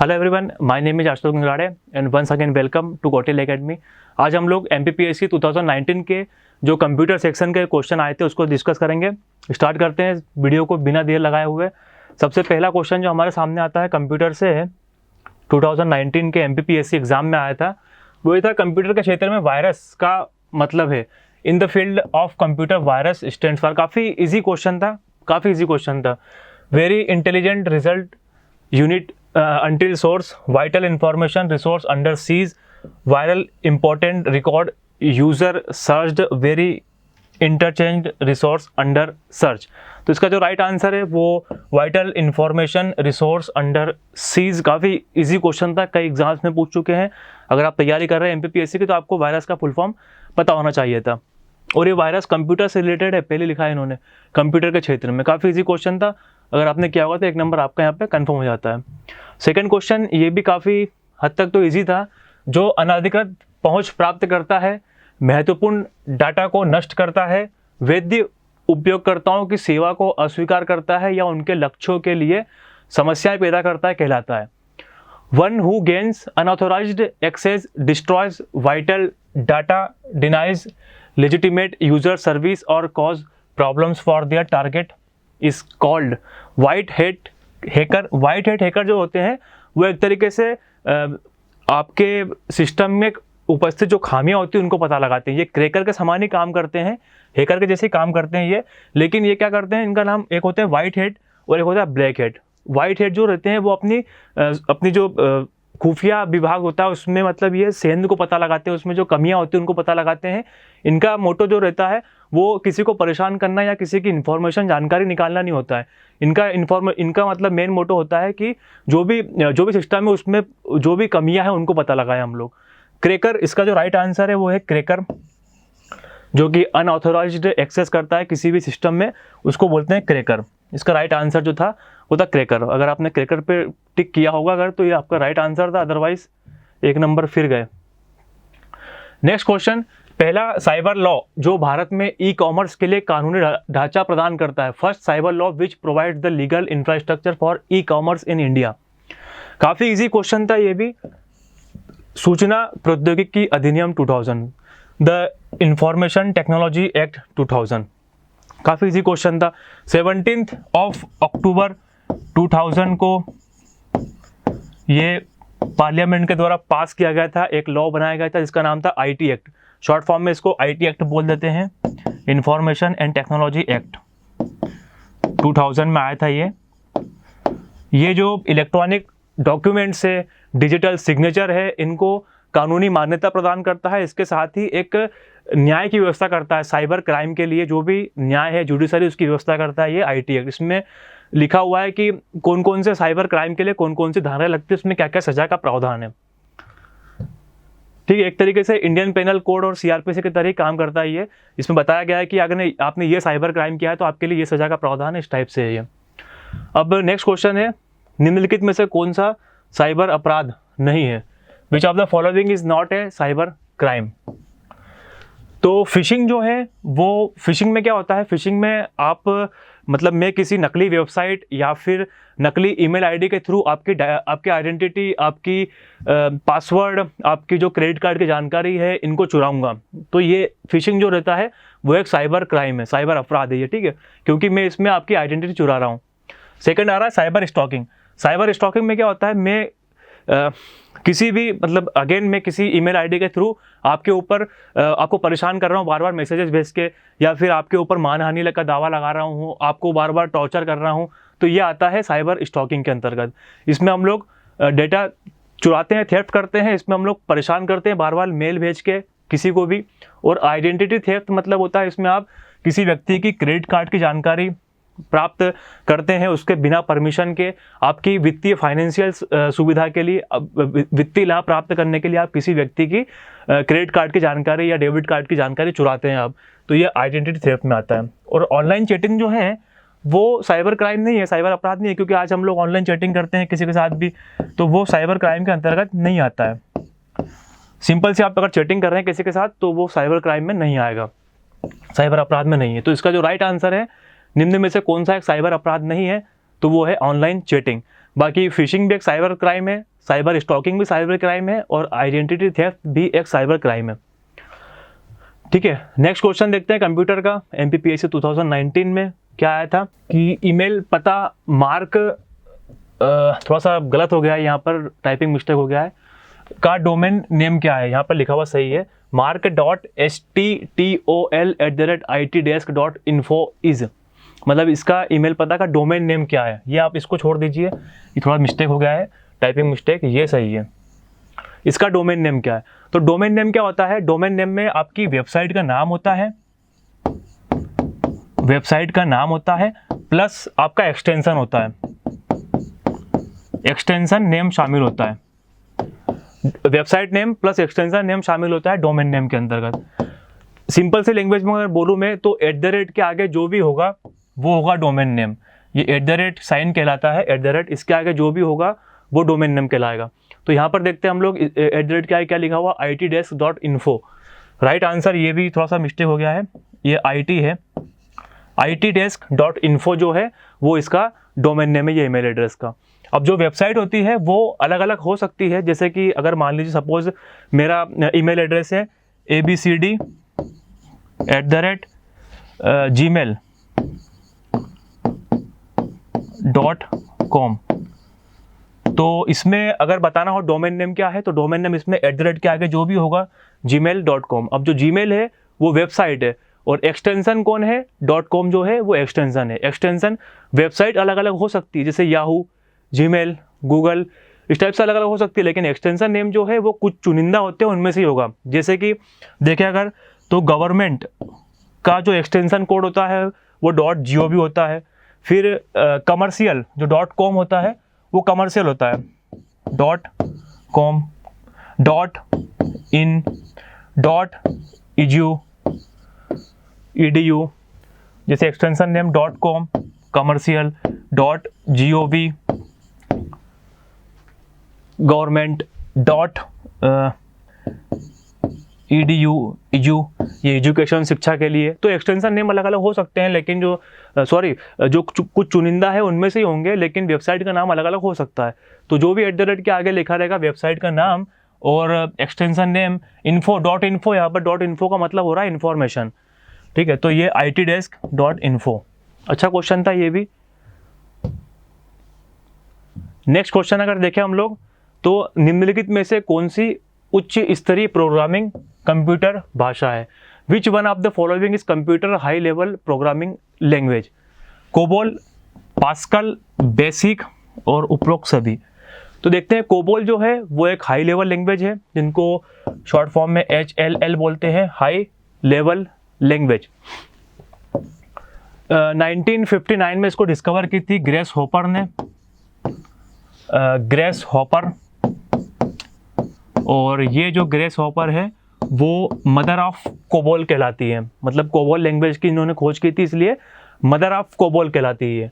Hello everyone, my name is Ashutosh Gangrade and once again welcome to गोटेल academy. आज हम लोग MPPSC 2019 के जो कंप्यूटर सेक्शन के क्वेश्चन आए थे उसको डिस्कस करेंगे। स्टार्ट करते हैं वीडियो को बिना देर लगाए हुए। सबसे पहला क्वेश्चन जो हमारे सामने आता है कंप्यूटर से है, 2019 के MPPSC एग्जाम में आया था। वो ये था, कंप्यूटर के क्षेत्र में वायरस का मतलब है। In the field of computer virus stands for. काफ़ी ईजी क्वेश्चन था। Very intelligent result unit until source, vital information resource under siege, viral important record user searched, very interchanged resource under search। तो इसका जो right answer है वो vital information resource under seize. काफ़ी easy question था, कई exams में पूछ चुके हैं। अगर आप तैयारी कर रहे हैं MPPSC की तो आपको वायरस का फुल फॉर्म पता होना चाहिए था। और ये वायरस कंप्यूटर से रिलेटेड है, पहले लिखा है इन्होंने, कंप्यूटर के क्षेत्र में। काफ़ी इजी क्वेश्चन था, अगर आपने किया होगा तो एक नंबर आपका यहाँ पे कंफर्म हो जाता है। सेकंड क्वेश्चन ये भी काफ़ी हद तक तो इजी था। जो अनधिकृत पहुंच प्राप्त करता है, महत्वपूर्ण डाटा को नष्ट करता है, वैध उपयोगकर्ताओं की सेवा को अस्वीकार करता है या उनके लक्ष्यों के लिए समस्याएं पैदा करता है, कहलाता है। One who gains unauthorised access, destroys vital data, denies legitimate user service और cause problems for their target is called white hat hacker. White hat hacker जो होते हैं वो एक तरीके से आपके सिस्टम में उपस्थित जो खामियां होती हैं उनको पता लगाते हैं। ये क्रैकर के समान ही काम करते हैं, हैकर के जैसे ही काम करते हैं ये। लेकिन ये क्या करते हैं, इनका नाम एक होता है व्हाइट हैट और एक होता है ब्लैक हैट। व्हाइट हैट जो रहते हैं वो अपनी जो खुफिया विभाग होता है उसमें, मतलब ये सेंध को पता लगाते हैं, उसमें जो कमियां होती हैं उनको पता लगाते हैं। इनका मोटो जो रहता है वो किसी को परेशान करना या किसी की इन्फॉर्मेशन, जानकारी निकालना नहीं होता है। इनका मतलब मेन मोटो होता है कि जो भी सिस्टम है उसमें जो भी कमियां हैं उनको पता लगाएं हम लोग। क्रैकर, इसका जो राइट आंसर है वो है क्रैकर, जो कि अनऑथोराइज्ड एक्सेस करता है किसी भी सिस्टम में, उसको बोलते हैं क्रैकर। इसका राइट आंसर जो था वो था क्रैकर। अगर आपने क्रैकर पे टिक किया होगा अगर, तो ये आपका राइट आंसर था, अदरवाइज एक नंबर फिर गए। नेक्स्ट क्वेश्चन, पहला साइबर लॉ जो भारत में ई-कॉमर्स के लिए कानूनी ढांचा प्रदान करता है। First cyber law which provide the legal infrastructure for ecommerce in India. काफी इजी क्वेश्चन था ये भी। सूचना प्रौद्योगिकी अधिनियम 2000, द इंफॉर्मेशन टेक्नोलॉजी एक्ट 2000। काफी इजी क्वेश्चन था। 17 अक्टूबर 2000 को ये पार्लियामेंट के द्वारा पास किया गया था, एक लॉ बनाया गया था जिसका नाम था IT एक्ट। शॉर्ट फॉर्म में इसको IT एक्ट बोल देते हैं, इंफॉर्मेशन एंड टेक्नोलॉजी एक्ट 2000 में आया था ये जो इलेक्ट्रॉनिक डॉक्यूमेंट से डिजिटल सिग्नेचर है, इनको कानूनी मान्यता प्रदान करता है। इसके साथ ही एक न्याय की व्यवस्था करता है। साइबर क्राइम के लिए जो भी न्याय है, जुडिशरी, उसकी व्यवस्था करता है ये IT एक्ट। इसमें लिखा हुआ है कि कौन कौन से साइबर क्राइम के लिए कौन कौन सी धाराएं लगती है, उसमें क्या क्या सजा का प्रावधान है। ठीक है, एक तरीके से इंडियन पेनल कोड और CRPC के तरह काम करता है ये। इसमें बताया गया है कि अगर आपने ये साइबर क्राइम किया है तो आपके लिए ये सजा का प्रावधान है, इस टाइप से है ये। अब नेक्स्ट क्वेश्चन है, निम्नलिखित में से कौन सा साइबर अपराध नहीं है। Which of the following is not a cyber crime. तो फिशिंग जो है वो, फिशिंग में क्या होता है, फिशिंग में आप मतलब मैं किसी नकली वेबसाइट या फिर नकली ईमेल आईडी के थ्रू आपकी आइडेंटिटी, आपकी पासवर्ड, आपकी जो क्रेडिट कार्ड की जानकारी है, इनको चुराऊंगा। तो ये फिशिंग जो रहता है वो एक साइबर क्राइम है, साइबर अपराध है ये। ठीक है, क्योंकि मैं इसमें आपकी आइडेंटिटी चुरा रहा हूँ। सेकंड आ रहा है साइबर स्टॉकिंग। साइबर स्टॉकिंग में क्या होता है, मैं किसी भी मतलब अगेन मैं किसी ईमेल आईडी के थ्रू आपके ऊपर आपको परेशान कर रहा हूँ, बार बार मैसेजेस भेज के, या फिर आपके ऊपर मानहानि का दावा लगा रहा हूँ, आपको बार बार टॉर्चर कर रहा हूँ, तो ये आता है साइबर स्टॉकिंग के अंतर्गत। इसमें हम लोग डेटा चुराते हैं, थेफ्ट करते हैं, इसमें हम लोग परेशान करते हैं बार बार मेल भेज के किसी को भी। और आइडेंटिटी थेफ्ट मतलब होता है इसमें आप किसी व्यक्ति की क्रेडिट कार्ड की जानकारी प्राप्त करते हैं उसके बिना परमिशन के, आपकी वित्तीय फाइनेंशियल सुविधा के लिए, वित्तीय लाभ प्राप्त करने के लिए आप किसी व्यक्ति की क्रेडिट कार्ड की जानकारी या डेबिट कार्ड की जानकारी चुराते हैं आप, तो ये आइडेंटिटी थेफ्ट में आता है। और ऑनलाइन चैटिंग जो है वो साइबर क्राइम नहीं है, साइबर अपराध नहीं है, क्योंकि आज हम लोग ऑनलाइन चैटिंग करते हैं किसी के साथ भी, तो वो साइबर क्राइम के अंतर्गत नहीं आता है। सिंपल से आप अगर चैटिंग कर रहे हैं किसी के साथ तो वो साइबर क्राइम में नहीं आएगा, साइबर अपराध में नहीं है। तो इसका जो राइट आंसर है, निम्न में से कौन सा एक साइबर अपराध नहीं है, तो वो है ऑनलाइन चैटिंग। बाकी फिशिंग भी एक साइबर क्राइम है, साइबर स्टॉकिंग भी साइबर क्राइम है और आइडेंटिटी थेफ्ट भी एक साइबर क्राइम है। ठीक है, नेक्स्ट क्वेश्चन देखते हैं कंप्यूटर का। एमपीपीएससी 2019 में क्या आया था कि ईमेल पता मार्क, थोड़ा सा गलत हो गया है यहाँ पर, टाइपिंग मिस्टेक हो गया है, का डोमेन नेम क्या है, यहाँ पर लिखा हुआ सही है mark.stol@itdesk.info इज, मतलब इसका ईमेल पता का डोमेन नेम क्या है, ये आप इसको छोड़ दीजिए, ये थोड़ा मिस्टेक हो गया है, टाइपिंग मिस्टेक, ये सही है। इसका डोमेन नेम क्या है, तो डोमेन नेम क्या होता है, डोमेन नेम में आपकी वेबसाइट का नाम होता है, वेबसाइट का नाम होता है प्लस आपका एक्सटेंशन होता है, एक्सटेंशन नेम शामिल होता है, website name plus extension name शामिल होता है डोमेन नेम के अंतर्गत। सिंपल से लैंग्वेज में अगर बोलूँ मैं तो @ के आगे जो भी होगा वो होगा डोमेन नेम, ये @ साइन कहलाता है, @ इसके आगे जो भी होगा वो डोमेन नेम कहलाएगा। तो यहाँ पर देखते हैं हम लोग @ के आगे क्या लिखा हुआ, itdesk.info, राइट आंसर, ये भी थोड़ा सा मिस्टेक हो गया है, ये IT है, itdesk.info जो है वो इसका डोमेन नेम है, ये ईमेल एड्रेस का। अब जो वेबसाइट होती है वो अलग अलग हो सकती है, जैसे कि अगर मान लीजिए सपोज मेरा ईमेल एड्रेस है abcd@gmail.com, तो इसमें अगर बताना हो डोमेन नेम क्या है तो डोमेन नेम इसमें @ के आगे जो भी होगा gmail.com। अब जो जीमेल है वो वेबसाइट है और एक्सटेंशन कौन है, .com जो है वो एक्सटेंशन है। एक्सटेंशन वेबसाइट अलग अलग हो सकती है, जैसे याहू, जीमेल, गूगल, इस टाइप से अलग अलग हो सकती है, लेकिन एक्सटेंशन नेम जो है वो कुछ चुनिंदा होते हैं, उनमें से ही होगा। जैसे कि देखें अगर तो गवर्नमेंट का जो एक्सटेंशन कोड होता है वो .gov होता है, फिर कमर्शियल जो .com होता है वो कमर्शियल होता है, .com, .in, .edu, जैसे extension name .com, commercial, .gov, government, .edu, ये एजुकेशन शिक्षा के लिए। तो एक्सटेंशन नेम अलग अलग हो सकते हैं, लेकिन जो कुछ चुनिंदा है उनमें से ही होंगे, लेकिन वेबसाइट का नाम अलग अलग हो सकता है। तो जो भी @ के आगे लिखा रहेगा वेबसाइट का नाम और एक्सटेंशन नेम info, यहाँ पर .info का मतलब हो रहा है इन्फॉर्मेशन, ठीक है। तो ये itdesk.info, अच्छा क्वेश्चन था ये भी। नेक्स्ट क्वेश्चन अगर देखें हम लोग तो निम्नलिखित में से कौन सी उच्च स्तरीय प्रोग्रामिंग कंप्यूटर भाषा है, which one of the following is computer high level programming language, COBOL, pascal, basic और उपरोक्त सभी। तो देखते हैं कोबोल जो है वो एक हाई लेवल लैंग्वेज है, जिनको शॉर्ट फॉर्म में HLL बोलते हैं, हाई लेवल लैंग्वेज। 1959 में इसको डिस्कवर की थी ग्रेस हॉपर ने, ग्रेस हॉपर, और ये जो ग्रेस हॉपर है वो मदर ऑफ कोबोल कहलाती है, मतलब कोबोल लैंग्वेज की इन्होंने खोज की थी, इसलिए मदर ऑफ कोबोल कहलाती है।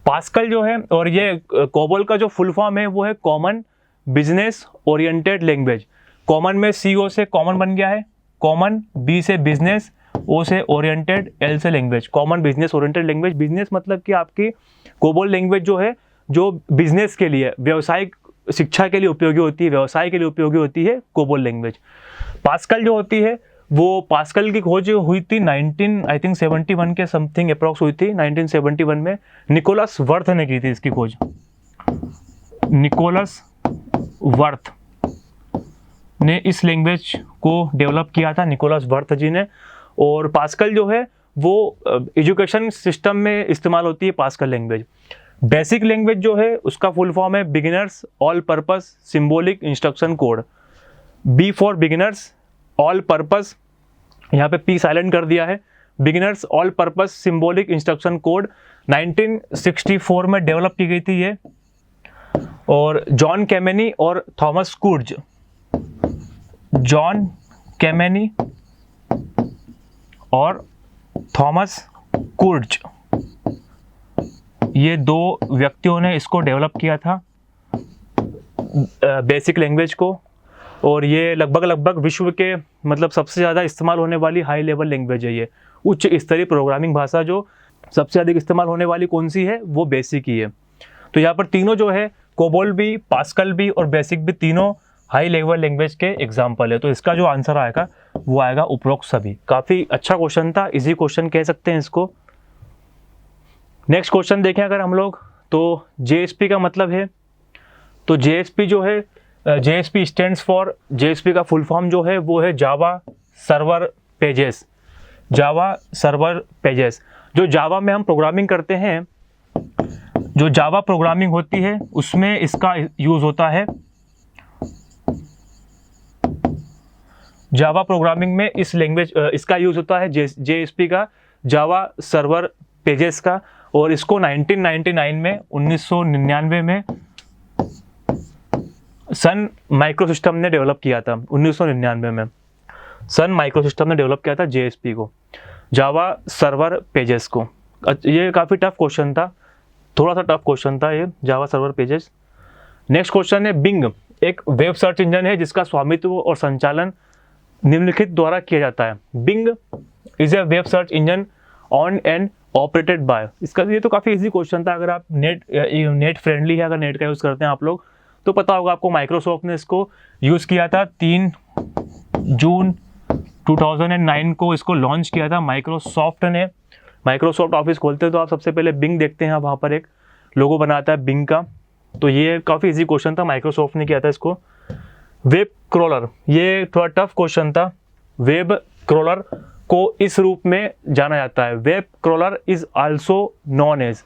पास्कल जो है, और ये कोबोल का जो फुल फॉर्म है वो है common business oriented language. Common में CO से कॉमन बन गया है, कॉमन, B से बिजनेस, O से ओरिएंटेड, L से language, common business oriented language. Business मतलब कि आपकी कोबोल लैंग्वेज जो है जो बिजनेस के लिए, व्यावसायिक शिक्षा के लिए उपयोगी होती है, व्यवसाय के लिए उपयोगी होती है कोबोल लैंग्वेज। पास्कल जो होती है वो, पास्कल की खोज हुई थी 1971 के समथिंग अप्रॉक्स हुई थी, 1971 में निकोलस वर्थ ने की थी इसकी खोज, निकोलस वर्थ ने इस लैंग्वेज को डेवलप किया था, निकोलस वर्थ जी ने। और पास्कल जो है वो एजुकेशन सिस्टम में इस्तेमाल होती है पास्कल लैंग्वेज। बेसिक लैंग्वेज जो है उसका फुल फॉर्म है beginners all purpose symbolic instruction code, B for beginners all purpose, यहाँ पे P साइलेंट कर दिया है, beginners all purpose symbolic instruction code 1964 में डेवलप की गई थी ये, और जॉन कैमेनी और थॉमस कुर्ज, जॉन कैमेनी और थॉमस कुर्ज, ये दो व्यक्तियों ने इसको डेवलप किया था बेसिक लैंग्वेज को, और ये लगभग विश्व के मतलब सबसे ज़्यादा इस्तेमाल होने वाली हाई लेवल लैंग्वेज है ये, उच्च स्तरीय प्रोग्रामिंग भाषा। जो सबसे अधिक इस्तेमाल होने वाली कौन सी है वो बेसिक ही है। तो यहाँ पर तीनों जो है कोबोल भी, पास्कल भी और बेसिक भी तीनों हाई लेवल लैंग्वेज के एग्जाम्पल है। तो इसका जो आंसर आएगा वो आएगा उपरोक्त सभी। काफ़ी अच्छा क्वेश्चन था, इजी क्वेश्चन कह सकते हैं इसको। नेक्स्ट क्वेश्चन देखें अगर हम लोग, तो JSP का मतलब है, तो JSP जो है, JSP स्टैंड्स फॉर, JSP का फुल फॉर्म जो है वो है Java server pages. Java server pages, जो जावा में हम प्रोग्रामिंग करते हैं, जो जावा प्रोग्रामिंग होती है उसमें इसका यूज़ होता है। जावा प्रोग्रामिंग में इस लैंग्वेज इसका यूज़ होता है JSP का, जावा सर्वर पेजेस का। और इसको 1999 में 1999 में सन माइक्रोसिस्टम ने डेवलप किया था। 1999 में सन माइक्रोसिस्टम ने डेवलप किया था JSP को, जावा सर्वर पेजेस को। ये काफ़ी टफ क्वेश्चन था, थोड़ा सा टफ क्वेश्चन था ये, Java server pages. Next question है बिंग एक वेब सर्च इंजन है जिसका स्वामित्व और संचालन निम्नलिखित द्वारा किया जाता है। Bing is a web search engine owned and operated by. इसका ये तो काफ़ी इजी क्वेश्चन था। अगर आप नेट फ्रेंडली है, अगर नेट का यूज़ करते हैं आप लोग, तो पता होगा आपको। माइक्रोसॉफ्ट ने इसको यूज़ किया था 3 जून 2009 को इसको लॉन्च किया था माइक्रोसॉफ्ट ने। माइक्रोसॉफ्ट ऑफिस खोलते हैं तो आप सबसे पहले बिंग देखते हैं, वहाँ पर एक लोगो बनाता है बिंग का। तो ये काफ़ी इजी क्वेश्चन था, माइक्रोसॉफ्ट ने किया था इसको। वेब क्रॉलर, ये थोड़ा टफ क्वेश्चन था। वेब क्रॉलर को इस रूप में जाना जाता है, web crawler is also known as.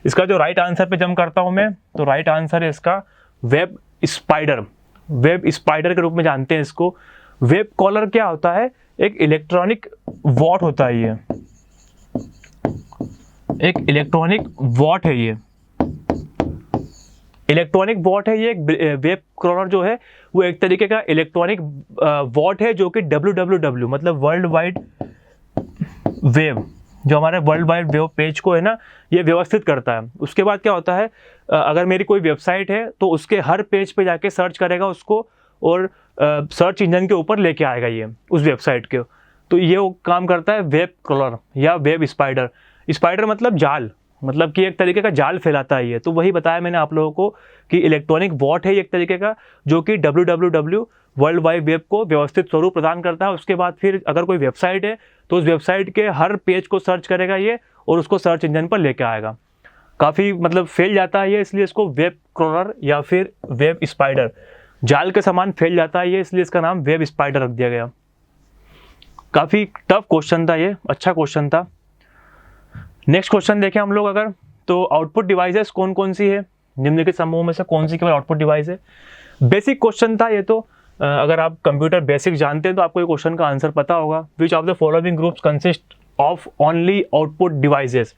इसका जो राइट आंसर पे जंप करता हूँ मैं, तो राइट आंसर है इसका वेब स्पाइडर। वेब स्पाइडर के रूप में जानते हैं इसको। वेब क्रॉलर क्या होता है? एक इलेक्ट्रॉनिक वॉट होता है, ये एक इलेक्ट्रॉनिक वॉट है, ये इलेक्ट्रॉनिक वॉट है। ये वेब क्रॉलर जो है वो एक तरीके का इलेक्ट्रॉनिक वॉट है जो कि www मतलब वर्ल्ड वाइड वेब, जो हमारे वर्ल्ड वाइड वेब पेज को है ना, ये व्यवस्थित करता है। उसके बाद क्या होता है, अगर मेरी कोई वेबसाइट है तो उसके हर पेज पे जाके सर्च करेगा उसको और सर्च इंजन के ऊपर लेके आएगा ये उस वेबसाइट के। तो ये वो काम करता है वेब क्रॉलर या वेब स्पाइडर। स्पाइडर मतलब जाल, मतलब कि एक तरीके का जाल फैलाता है ये। तो वही बताया मैंने आप लोगों को कि इलेक्ट्रॉनिक वॉट है एक तरीके का, जो कि www वर्ल्ड वाइड वेब को व्यवस्थित स्वरूप प्रदान करता है। उसके बाद फिर अगर कोई वेबसाइट है तो उस वेबसाइट के हर पेज को सर्च करेगा ये और उसको सर्च इंजन पर लेके आएगा। काफ़ी मतलब फैल जाता है ये, इसलिए इसको वेब क्रॉलर या फिर वेब स्पाइडर, जाल के समान फैल जाता है ये, इसलिए इसका नाम वेब स्पाइडर रख दिया गया। काफ़ी टफ क्वेश्चन था ये, अच्छा क्वेश्चन था। नेक्स्ट क्वेश्चन देखें हम लोग अगर, तो आउटपुट डिवाइसेस कौन कौन सी है, निम्नलिखित समूह में से कौन सी केवल आउटपुट डिवाइस है? बेसिक क्वेश्चन था ये तो। अगर आप कंप्यूटर बेसिक जानते हैं तो आपको ये क्वेश्चन का आंसर पता होगा। Which of the following groups consist of only output devices?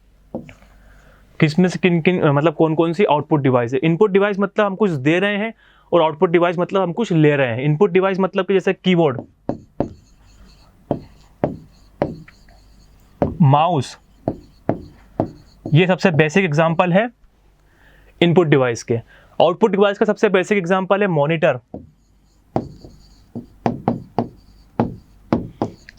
किसमें से किन किन मतलब कौन कौन सी आउटपुट डिवाइस है? इनपुट डिवाइस मतलब हम कुछ दे रहे हैं और आउटपुट डिवाइस मतलब हम कुछ ले रहे हैं। इनपुट डिवाइस मतलब कि जैसे कीबोर्ड, माउस, ये सबसे बेसिक एग्जांपल है इनपुट डिवाइस के। आउटपुट डिवाइस का सबसे बेसिक एग्जांपल है मॉनिटर,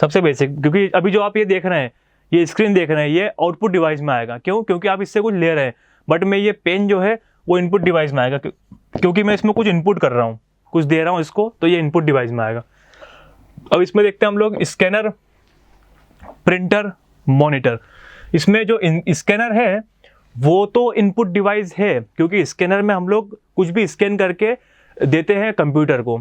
सबसे बेसिक। क्योंकि अभी जो आप ये देख रहे हैं, ये स्क्रीन देख रहे हैं, ये आउटपुट डिवाइस में आएगा। क्यों? क्योंकि आप इससे कुछ ले रहे हैं। बट मैं ये पेन जो है वो इनपुट डिवाइस में आएगा, क्योंकि मैं इसमें कुछ इनपुट कर रहा हूँ, कुछ दे रहा हूँ इसको, तो ये इनपुट डिवाइस में आएगा। अब इसमें देखते हैं हम लोग स्कैनर, प्रिंटर, मॉनिटर। इसमें जो स्कैनर है वो तो इनपुट डिवाइस है, क्योंकि स्कैनर में हम लोग कुछ भी स्कैन करके देते हैं कंप्यूटर को।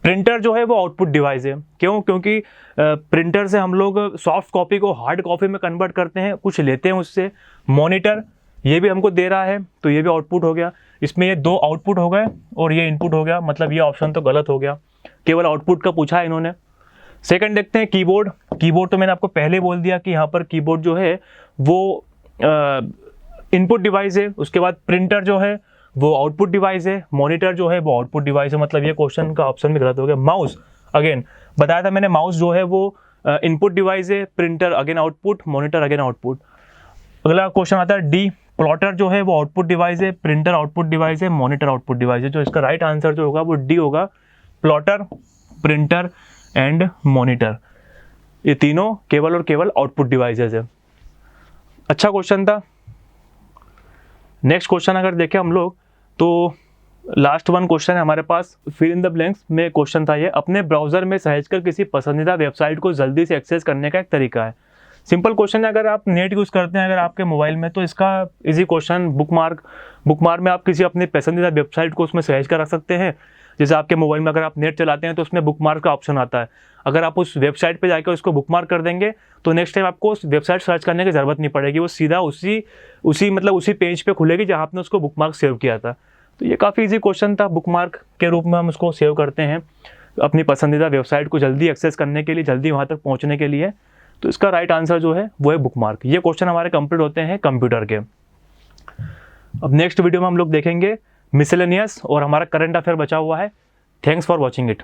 प्रिंटर जो है वो आउटपुट डिवाइस है। क्यों? क्योंकि प्रिंटर से हम लोग सॉफ्ट कॉपी को हार्ड कॉपी में कन्वर्ट करते हैं, कुछ लेते हैं उससे। मॉनिटर ये भी हमको दे रहा है, तो ये भी आउटपुट हो गया। इसमें ये 2 आउटपुट हो गए और ये इनपुट हो गया, मतलब ये ऑप्शन तो गलत हो गया, केवल आउटपुट का पूछा है इन्होंने। सेकंड देखते हैं कीबोर्ड। कीबोर्ड तो मैंने आपको पहले बोल दिया कि यहाँ पर कीबोर्ड जो है वो इनपुट डिवाइस है। उसके बाद प्रिंटर जो है वो आउटपुट डिवाइस है, मॉनिटर जो है वो आउटपुट डिवाइस है, मतलब ये क्वेश्चन का ऑप्शन भी गलत हो गया। माउस, अगेन बताया था मैंने, माउस जो है वो इनपुट डिवाइस है, printer again output, monitor again output. अगला क्वेश्चन आता है डी। प्लॉटर जो है वो आउटपुट डिवाइस है, प्रिंटर आउटपुट डिवाइस है, मॉनिटर आउटपुट डिवाइस है। जो इसका राइट आंसर जो होगा वो डी होगा, प्लॉटर, प्रिंटर एंड मॉनिटर। ये तीनों केवल और केवल आउटपुट डिवाइसेस है। अच्छा क्वेश्चन था। नेक्स्ट क्वेश्चन अगर देखें हम लोग, तो लास्ट वन क्वेश्चन है हमारे पास, फिल इन द ब्लैंक्स में क्वेश्चन था ये, अपने ब्राउजर में सहजकर किसी पसंदीदा वेबसाइट को जल्दी से एक्सेस करने का एक तरीका है। सिंपल क्वेश्चन है, अगर आप नेट यूज़ करते हैं अगर आपके मोबाइल में, तो इसका इजी क्वेश्चन, बुकमार्क में आप किसी अपनी पसंदीदा वेबसाइट को उसमें सहज कर रख सकते हैं। जैसे आपके मोबाइल में अगर आप नेट चलाते हैं तो उसमें बुकमार्क का ऑप्शन आता है, अगर आप उस वेबसाइट पे जाकर उसको बुकमार्क कर देंगे तो नेक्स्ट टाइम आपको उस वेबसाइट सर्च करने की ज़रूरत नहीं पड़ेगी, वो सीधा उसी पेज पे खुलेगी जहाँ आपने उसको बुकमार्क सेव किया था। तो ये काफ़ी इजी क्वेश्चन था, बुकमार्क के रूप में हम उसको सेव करते हैं अपनी पसंदीदा वेबसाइट को जल्दी एक्सेस करने के लिए, जल्दी वहाँ तक पहुँचने के लिए। तो इसका राइट आंसर जो है वो है बुकमार्क। ये क्वेश्चन हमारे कंप्लीट होते हैं कंप्यूटर के। अब नेक्स्ट वीडियो में हम लोग देखेंगे मिसलेनियस और हमारा करंट अफेयर बचा हुआ है। Thanks for watching it.